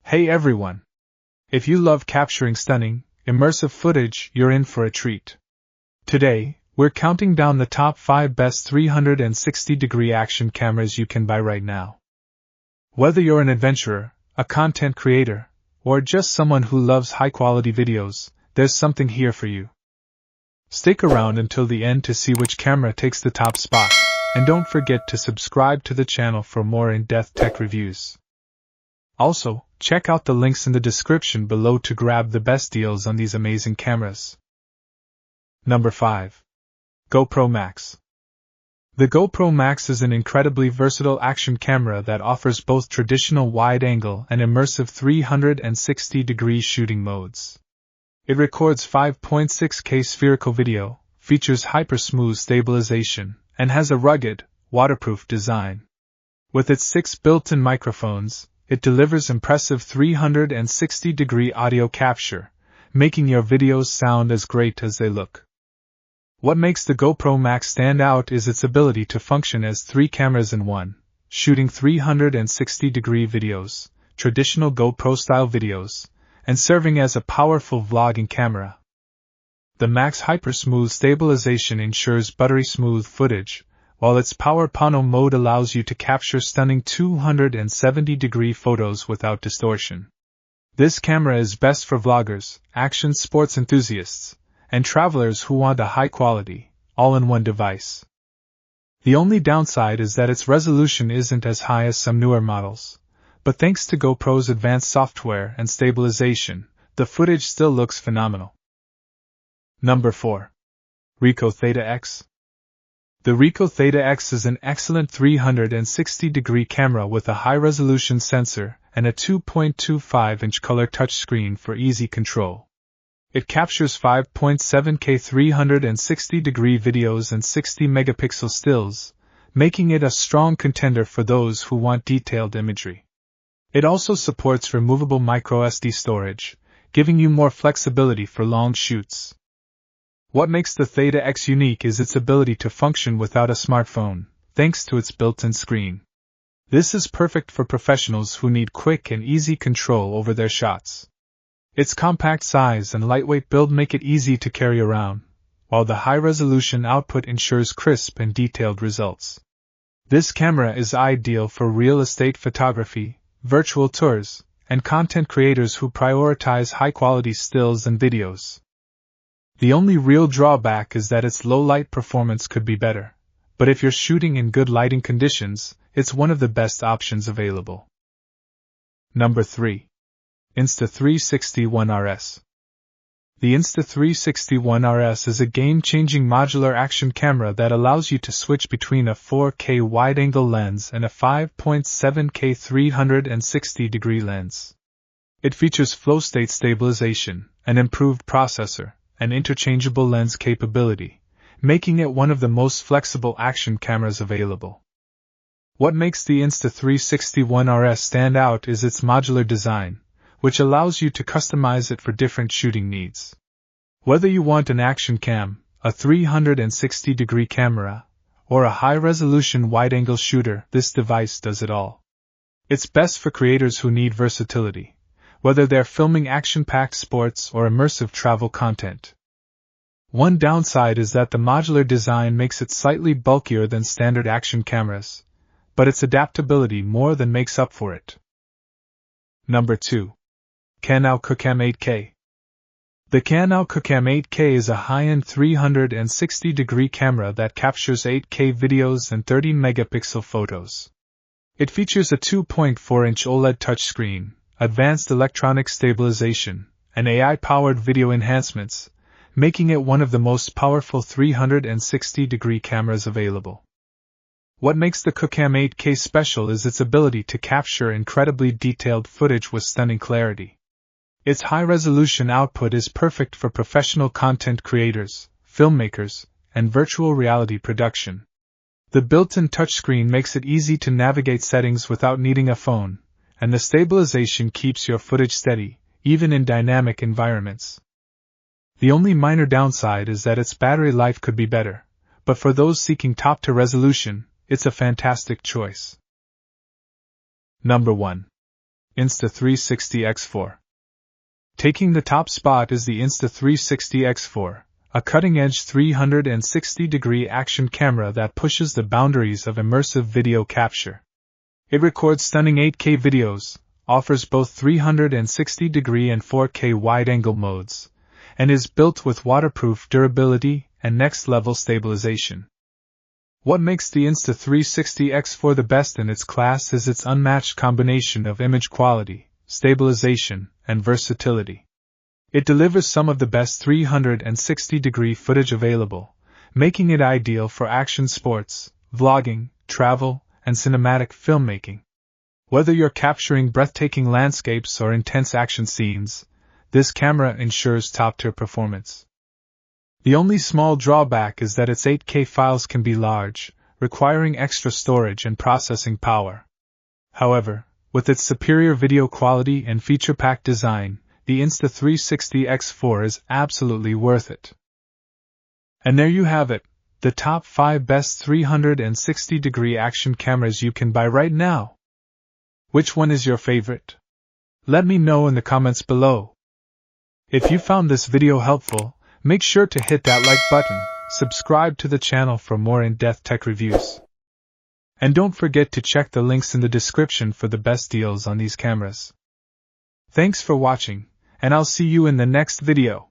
Hey everyone! If you love capturing stunning, immersive footage, you're in for a treat. Today, we're counting down the top 5 best 360-degree action cameras you can buy right now. Whether you're an adventurer, a content creator, or just someone who loves high-quality videos, there's something here for you. Stick around until the end to see which camera takes the top spot, and don't forget to subscribe to the channel for more in-depth tech reviews. Also, check out the links in the description below to grab the best deals on these amazing cameras. Number 5. GoPro Max. The GoPro Max is an incredibly versatile action camera that offers both traditional wide-angle and immersive 360-degree shooting modes. It records 5.6K spherical video, features hyper-smooth stabilization, and has a rugged, waterproof design. With its 6 built-in microphones, it delivers impressive 360-degree audio capture, making your videos sound as great as they look. What makes the GoPro Max stand out is its ability to function as 3 cameras in one, shooting 360-degree videos, traditional GoPro-style videos, and serving as a powerful vlogging camera. The Max hyper-smooth stabilization ensures buttery smooth footage, while its Power Pano mode allows you to capture stunning 270-degree photos without distortion. This camera is best for vloggers, action sports enthusiasts, and travelers who want a high-quality, all-in-one device. The only downside is that its resolution isn't as high as some newer models, but thanks to GoPro's advanced software and stabilization, the footage still looks phenomenal. Number 4. Ricoh Theta X. The Ricoh Theta X is an excellent 360-degree camera with a high-resolution sensor and a 2.25-inch color touchscreen for easy control. It captures 5.7K 360-degree videos and 60-megapixel stills, making it a strong contender for those who want detailed imagery. It also supports removable microSD storage, giving you more flexibility for long shoots. What makes the Theta X unique is its ability to function without a smartphone, thanks to its built-in screen. This is perfect for professionals who need quick and easy control over their shots. Its compact size and lightweight build make it easy to carry around, while the high-resolution output ensures crisp and detailed results. This camera is ideal for real estate photography, virtual tours, and content creators who prioritize high-quality stills and videos. The only real drawback is that its low light performance could be better, but if you're shooting in good lighting conditions, it's one of the best options available. Number 3. Insta360 ONE RS. The Insta360 ONE RS is a game-changing modular action camera that allows you to switch between a 4K wide-angle lens and a 5.7K 360-degree lens. It features flow-state stabilization, an improved processor, and interchangeable lens capability, making it one of the most flexible action cameras available. What makes the Insta360 ONE RS stand out is its modular design, which allows you to customize it for different shooting needs. Whether you want an action cam, a 360-degree camera, or a high-resolution wide-angle shooter, this device does it all. It's best for creators who need versatility, whether they're filming action-packed sports or immersive travel content. One downside is that the modular design makes it slightly bulkier than standard action cameras, but its adaptability more than makes up for it. Number 2. Kandao QooCam 8K. The Kandao QooCam 8K is a high-end 360-degree camera that captures 8K videos and 30-megapixel photos. It features a 2.4-inch OLED touchscreen, advanced electronic stabilization, and AI-powered video enhancements, making it one of the most powerful 360-degree cameras available. What makes the QooCam 8K special is its ability to capture incredibly detailed footage with stunning clarity. Its high-resolution output is perfect for professional content creators, filmmakers, and virtual reality production. The built-in touchscreen makes it easy to navigate settings without needing a phone, and the stabilization keeps your footage steady, even in dynamic environments. The only minor downside is that its battery life could be better, but for those seeking top-tier resolution, it's a fantastic choice. Number 1. Insta360 X4. Taking the top spot is the Insta360 X4, a cutting-edge 360-degree action camera that pushes the boundaries of immersive video capture. It records stunning 8K videos, offers both 360-degree and 4K wide-angle modes, and is built with waterproof durability and next-level stabilization. What makes the Insta360 X4 the best in its class is its unmatched combination of image quality, stabilization, and versatility. It delivers some of the best 360-degree footage available, making it ideal for action sports, vlogging, travel, and cinematic filmmaking. Whether you're capturing breathtaking landscapes or intense action scenes, this camera ensures top-tier performance. The only small drawback is that its 8K files can be large, requiring extra storage and processing power. However, with its superior video quality and feature-packed design, the Insta360 X4 is absolutely worth it. And there you have it, the top 5 best 360-degree action cameras you can buy right now. Which one is your favorite? Let me know in the comments below. If you found this video helpful, make sure to hit that like button, subscribe to the channel for more in-depth tech reviews. And don't forget to check the links in the description for the best deals on these cameras. Thanks for watching, and I'll see you in the next video.